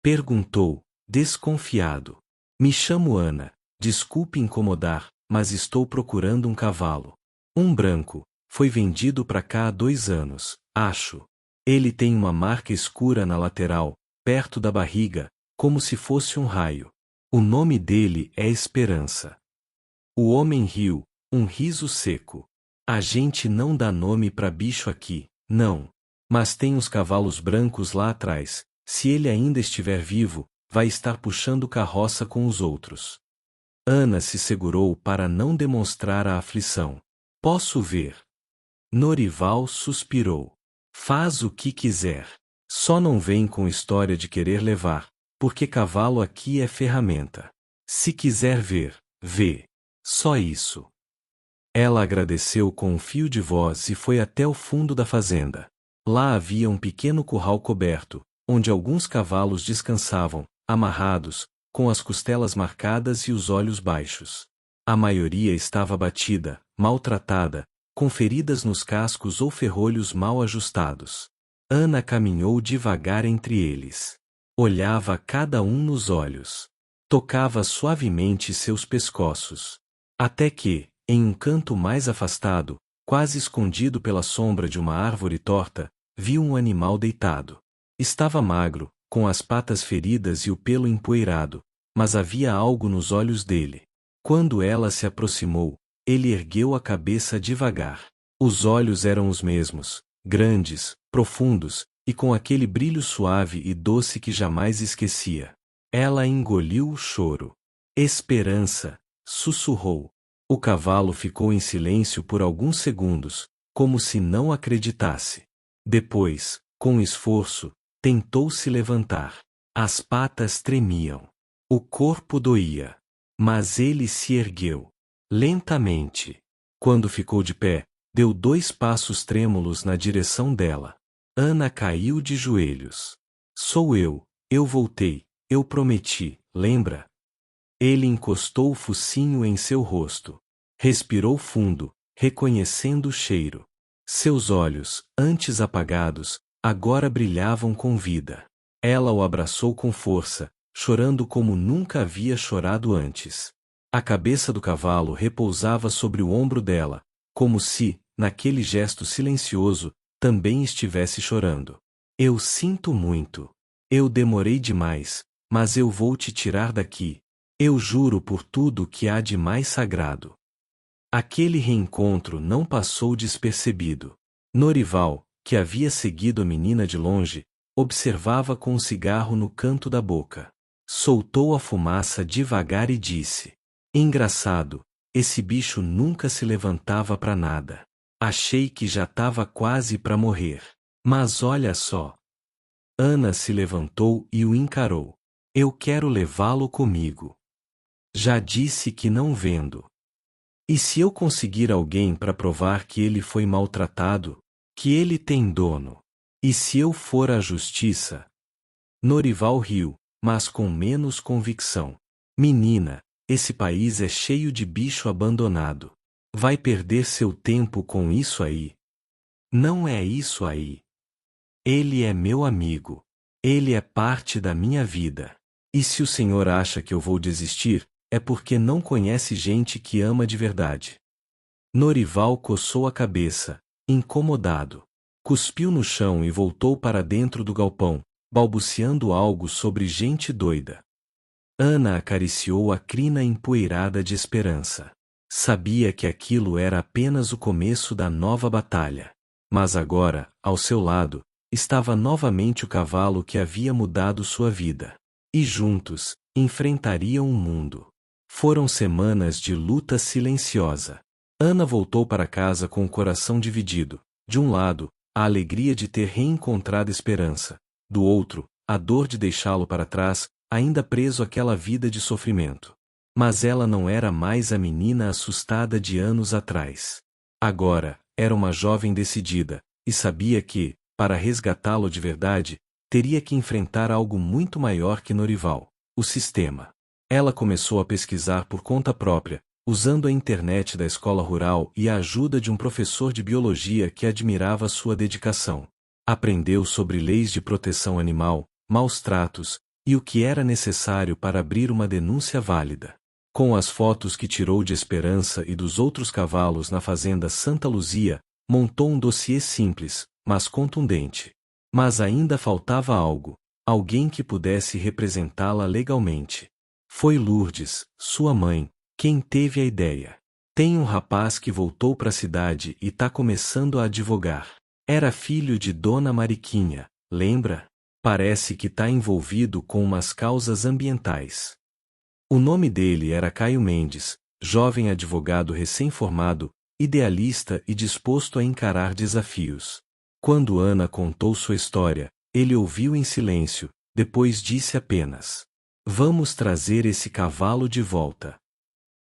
Perguntou, desconfiado. Me chamo Ana, desculpe incomodar, mas estou procurando um cavalo. Um branco, foi vendido para cá há 2 anos, acho. Ele tem uma marca escura na lateral, perto da barriga, como se fosse um raio. O nome dele é Esperança. O homem riu, um riso seco. A gente não dá nome para bicho aqui, não. Mas tem uns cavalos brancos lá atrás. Se ele ainda estiver vivo, vai estar puxando carroça com os outros. Ana se segurou para não demonstrar a aflição. Posso ver. Norival suspirou. Faz o que quiser. Só não vem com história de querer levar, porque cavalo aqui é ferramenta. Se quiser ver, vê. Só isso. Ela agradeceu com um fio de voz e foi até o fundo da fazenda. Lá havia um pequeno curral coberto, onde alguns cavalos descansavam, amarrados, com as costelas marcadas e os olhos baixos. A maioria estava abatida, maltratada, com feridas nos cascos ou ferrolhos mal ajustados. Ana caminhou devagar entre eles. Olhava cada um nos olhos. Tocava suavemente seus pescoços. Até que, em um canto mais afastado, quase escondido pela sombra de uma árvore torta, viu um animal deitado. Estava magro, com as patas feridas e o pelo empoeirado, mas havia algo nos olhos dele. Quando ela se aproximou, ele ergueu a cabeça devagar. Os olhos eram os mesmos, grandes, profundos, e com aquele brilho suave e doce que jamais esquecia. Ela engoliu o choro. Esperança, sussurrou. O cavalo ficou em silêncio por alguns segundos, como se não acreditasse. Depois, com esforço, tentou se levantar. As patas tremiam. O corpo doía. Mas ele se ergueu. Lentamente. Quando ficou de pé, deu 2 passos trêmulos na direção dela. Ana caiu de joelhos. Sou eu voltei, eu prometi, lembra? Ele encostou o focinho em seu rosto. Respirou fundo, reconhecendo o cheiro. Seus olhos, antes apagados, agora brilhavam com vida. Ela o abraçou com força, chorando como nunca havia chorado antes. A cabeça do cavalo repousava sobre o ombro dela, como se, naquele gesto silencioso, também estivesse chorando. Eu sinto muito. Eu demorei demais, mas eu vou te tirar daqui. Eu juro por tudo que há de mais sagrado. Aquele reencontro não passou despercebido. Norival, que havia seguido a menina de longe, observava com um cigarro no canto da boca. Soltou a fumaça devagar e disse: Engraçado, Esse bicho nunca se levantava para nada. Achei que já estava quase para morrer. Mas olha só. Ana se levantou e o encarou. Eu quero levá-lo comigo. Já disse que não vendo. E se eu conseguir alguém para provar que ele foi maltratado, que ele tem dono? E se eu for à justiça? Norival riu, mas com menos convicção. Menina, esse país é cheio de bicho abandonado. Vai perder seu tempo com isso aí? Não é isso aí. Ele é meu amigo. Ele é parte da minha vida. E se o senhor acha que eu vou desistir, é porque não conhece gente que ama de verdade. Norival coçou a cabeça, incomodado. Cuspiu no chão e voltou para dentro do galpão, balbuciando algo sobre gente doida. Ana acariciou a crina empoeirada de esperança. Sabia que aquilo era apenas o começo da nova batalha. Mas agora, ao seu lado, estava novamente o cavalo que havia mudado sua vida. E juntos, enfrentariam o mundo. Foram semanas de luta silenciosa. Ana voltou para casa com o coração dividido. De um lado, a alegria de ter reencontrado esperança. Do outro, a dor de deixá-lo para trás, ainda preso àquela vida de sofrimento. Mas ela não era mais a menina assustada de anos atrás. Agora, era uma jovem decidida, e sabia que, para resgatá-lo de verdade, teria que enfrentar algo muito maior que Norival, o sistema. Ela começou a pesquisar por conta própria, usando a internet da escola rural e a ajuda de um professor de biologia que admirava sua dedicação. Aprendeu sobre leis de proteção animal, maus tratos, e o que era necessário para abrir uma denúncia válida. Com as fotos que tirou de Esperança e dos outros cavalos na fazenda Santa Luzia, montou um dossiê simples, mas contundente. Mas ainda faltava algo, alguém que pudesse representá-la legalmente. Foi Lourdes, sua mãe, quem teve a ideia. Tem um rapaz que voltou para a cidade e tá começando a advogar. Era filho de Dona Mariquinha, lembra? Parece que tá envolvido com umas causas ambientais. O nome dele era Caio Mendes, jovem advogado recém-formado, idealista e disposto a encarar desafios. Quando Ana contou sua história, ele ouviu em silêncio, depois disse apenas: "Vamos trazer esse cavalo de volta."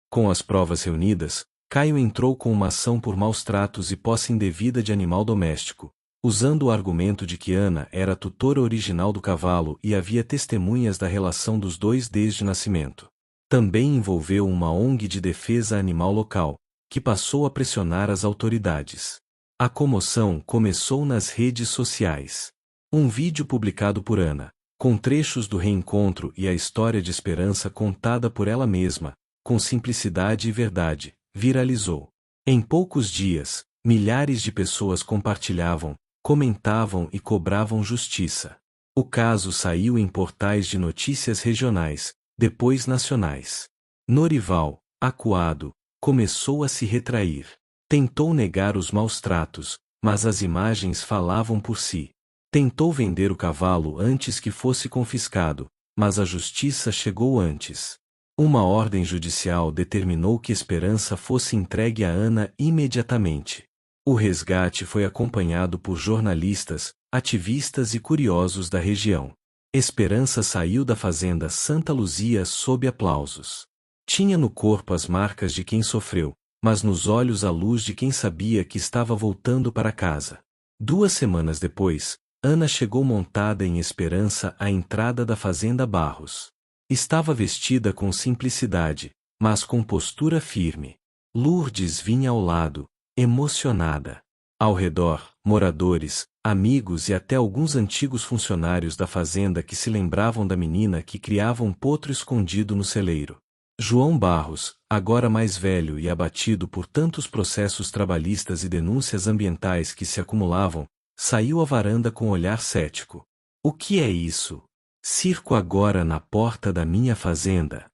Com as provas reunidas, Caio entrou com uma ação por maus tratos e posse indevida de animal doméstico, usando o argumento de que Ana era a tutora original do cavalo e havia testemunhas da relação dos dois desde nascimento. Também envolveu uma ONG de defesa animal local, que passou a pressionar as autoridades. A comoção começou nas redes sociais. Um vídeo publicado por Ana, com trechos do reencontro e a história de esperança contada por ela mesma, com simplicidade e verdade, viralizou. Em poucos dias, milhares de pessoas compartilhavam, comentavam e cobravam justiça. O caso saiu em portais de notícias regionais, depois nacionais. Norival, acuado, começou a se retrair. Tentou negar os maus tratos, mas as imagens falavam por si. Tentou vender o cavalo antes que fosse confiscado, mas a justiça chegou antes. Uma ordem judicial determinou que Esperança fosse entregue a Ana imediatamente. O resgate foi acompanhado por jornalistas, ativistas e curiosos da região. Esperança saiu da fazenda Santa Luzia sob aplausos. Tinha no corpo as marcas de quem sofreu, mas nos olhos a luz de quem sabia que estava voltando para casa. 2 semanas depois, Ana chegou montada em Esperança à entrada da fazenda Barros. Estava vestida com simplicidade, mas com postura firme. Lourdes vinha ao lado, emocionada. Ao redor, moradores, amigos e até alguns antigos funcionários da fazenda que se lembravam da menina que criava um potro escondido no celeiro. João Barros, agora mais velho e abatido por tantos processos trabalhistas e denúncias ambientais que se acumulavam, saiu à varanda com olhar cético. "O que é isso? Circo agora na porta da minha fazenda?"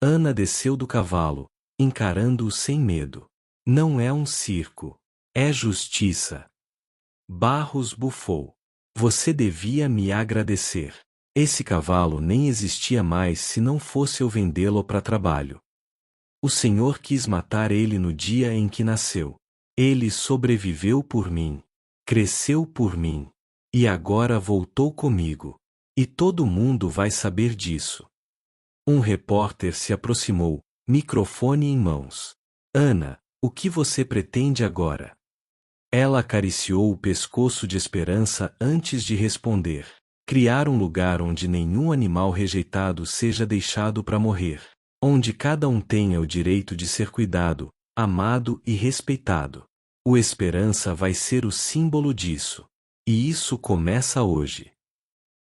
Ana desceu do cavalo, encarando-o sem medo. "Não é um circo. É justiça." Barros bufou. "Você devia me agradecer. Esse cavalo nem existia mais se não fosse eu vendê-lo para trabalho." O Senhor quis matar ele no dia em que nasceu. Ele sobreviveu por mim. Cresceu por mim. E agora voltou comigo. E todo mundo vai saber disso. Um repórter se aproximou, microfone em mãos. Ana, o que você pretende agora? Ela acariciou o pescoço de Esperança antes de responder. Criar um lugar onde nenhum animal rejeitado seja deixado para morrer. Onde cada um tenha o direito de ser cuidado, amado e respeitado. O Esperança vai ser o símbolo disso. E isso começa hoje.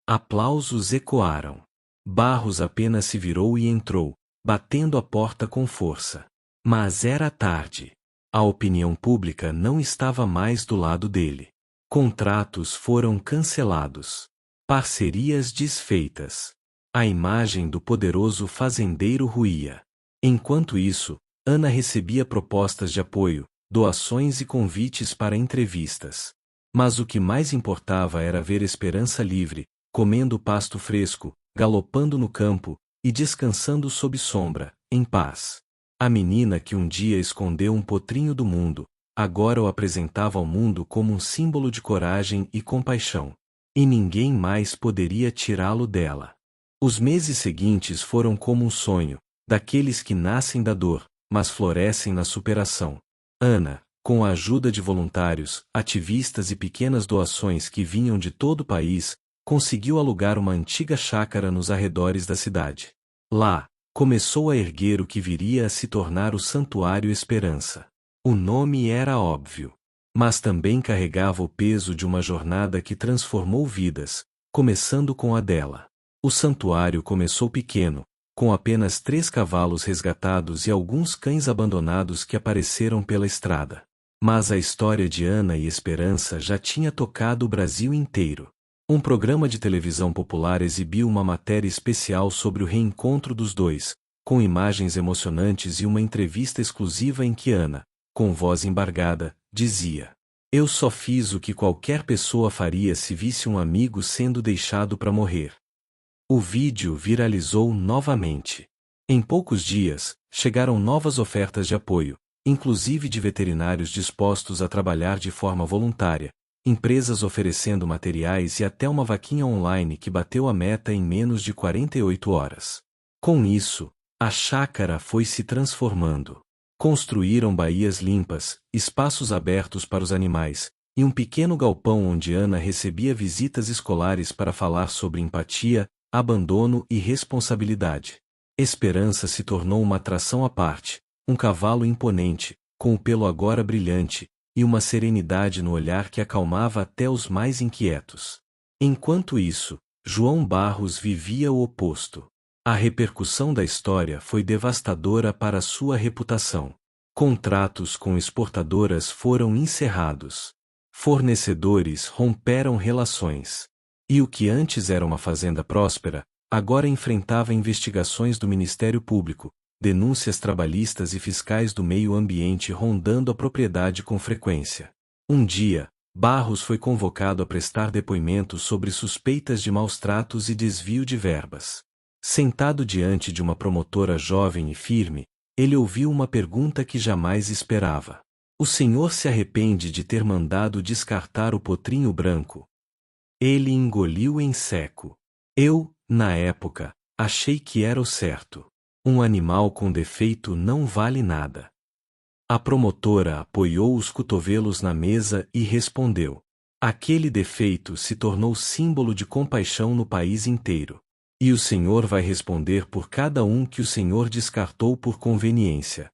Aplausos ecoaram. Barros apenas se virou e entrou, batendo a porta com força. Mas era tarde. A opinião pública não estava mais do lado dele. Contratos foram cancelados. Parcerias desfeitas. A imagem do poderoso fazendeiro ruía. Enquanto isso, Ana recebia propostas de apoio, doações e convites para entrevistas. Mas o que mais importava era ver Esperança livre, comendo pasto fresco, galopando no campo, e descansando sob sombra, em paz. A menina que um dia escondeu um potrinho do mundo, agora o apresentava ao mundo como um símbolo de coragem e compaixão. E ninguém mais poderia tirá-lo dela. Os meses seguintes foram como um sonho, daqueles que nascem da dor, mas florescem na superação. Ana, com a ajuda de voluntários, ativistas e pequenas doações que vinham de todo o país, conseguiu alugar uma antiga chácara nos arredores da cidade. Lá, começou a erguer o que viria a se tornar o Santuário Esperança. O nome era óbvio, mas também carregava o peso de uma jornada que transformou vidas, começando com a dela. O santuário começou pequeno, com apenas 3 cavalos resgatados e alguns cães abandonados que apareceram pela estrada. Mas a história de Ana e Esperança já tinha tocado o Brasil inteiro. Um programa de televisão popular exibiu uma matéria especial sobre o reencontro dos dois, com imagens emocionantes e uma entrevista exclusiva em que Ana, com voz embargada, dizia: "Eu só fiz o que qualquer pessoa faria se visse um amigo sendo deixado para morrer." O vídeo viralizou novamente. Em poucos dias, chegaram novas ofertas de apoio, inclusive de veterinários dispostos a trabalhar de forma voluntária, empresas oferecendo materiais e até uma vaquinha online que bateu a meta em menos de 48 horas. Com isso, a chácara foi se transformando. Construíram baías limpas, espaços abertos para os animais, e um pequeno galpão onde Ana recebia visitas escolares para falar sobre empatia, abandono e responsabilidade. Esperança se tornou uma atração à parte, um cavalo imponente, com o pelo agora brilhante, e uma serenidade no olhar que acalmava até os mais inquietos. Enquanto isso, João Barros vivia o oposto. A repercussão da história foi devastadora para sua reputação. Contratos com exportadoras foram encerrados. Fornecedores romperam relações. E o que antes era uma fazenda próspera, agora enfrentava investigações do Ministério Público, denúncias trabalhistas e fiscais do meio ambiente rondando a propriedade com frequência. Um dia, Barros foi convocado a prestar depoimento sobre suspeitas de maus-tratos e desvio de verbas. Sentado diante de uma promotora jovem e firme, ele ouviu uma pergunta que jamais esperava. "O senhor se arrepende de ter mandado descartar o potrinho branco?" Ele engoliu em seco. "Eu, na época, achei que era o certo. Um animal com defeito não vale nada." A promotora apoiou os cotovelos na mesa e respondeu: "Aquele defeito se tornou símbolo de compaixão no país inteiro. E o senhor vai responder por cada um que o senhor descartou por conveniência."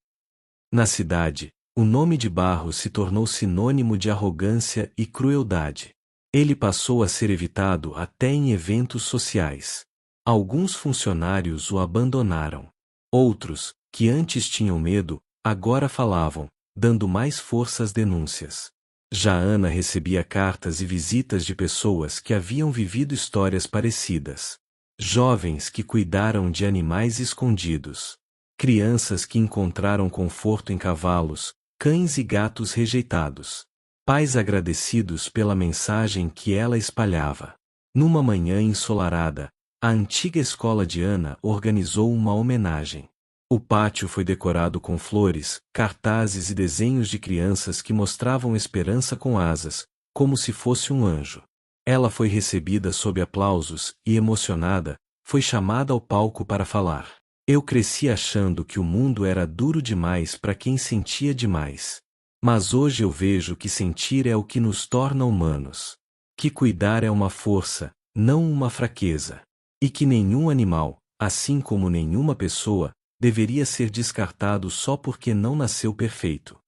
Na cidade, o nome de Barros se tornou sinônimo de arrogância e crueldade. Ele passou a ser evitado até em eventos sociais. Alguns funcionários o abandonaram. Outros, que antes tinham medo, agora falavam, dando mais força às denúncias. Já Ana recebia cartas e visitas de pessoas que haviam vivido histórias parecidas. Jovens que cuidaram de animais escondidos. Crianças que encontraram conforto em cavalos, cães e gatos rejeitados. Pais agradecidos pela mensagem que ela espalhava. Numa manhã ensolarada, a antiga escola de Ana organizou uma homenagem. O pátio foi decorado com flores, cartazes e desenhos de crianças que mostravam esperança com asas, como se fosse um anjo. Ela foi recebida sob aplausos e, emocionada, foi chamada ao palco para falar. Eu cresci achando que o mundo era duro demais para quem sentia demais. Mas hoje eu vejo que sentir é o que nos torna humanos. Que cuidar é uma força, não uma fraqueza. E que nenhum animal, assim como nenhuma pessoa, deveria ser descartado só porque não nasceu perfeito.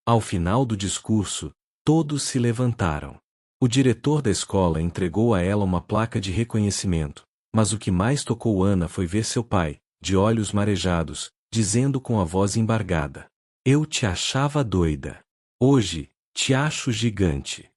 Ao final do discurso, todos se levantaram. O diretor da escola entregou a ela uma placa de reconhecimento, mas o que mais tocou Ana foi ver seu pai, de olhos marejados, dizendo com a voz embargada: Eu te achava doida. Hoje, te acho gigante.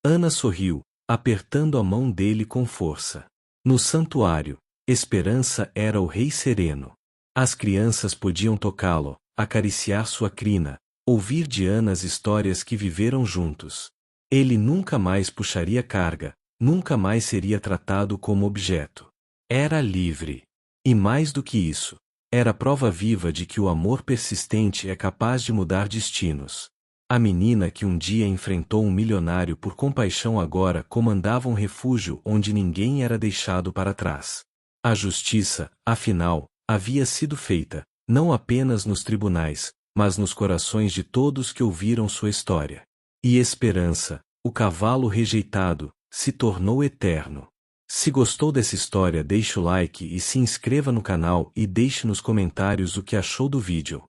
Ana sorriu, apertando a mão dele com força. No santuário, Esperança era o rei sereno. As crianças podiam tocá-lo, acariciar sua crina, ouvir de Ana as histórias que viveram juntos. Ele nunca mais puxaria carga, nunca mais seria tratado como objeto. Era livre. E mais do que isso, era prova viva de que o amor persistente é capaz de mudar destinos. A menina que um dia enfrentou um milionário por compaixão agora comandava um refúgio onde ninguém era deixado para trás. A justiça, afinal, havia sido feita, não apenas nos tribunais, mas nos corações de todos que ouviram sua história. E Esperança, o cavalo rejeitado, se tornou eterno. Se gostou dessa história, deixe o like e se inscreva no canal e deixe nos comentários o que achou do vídeo.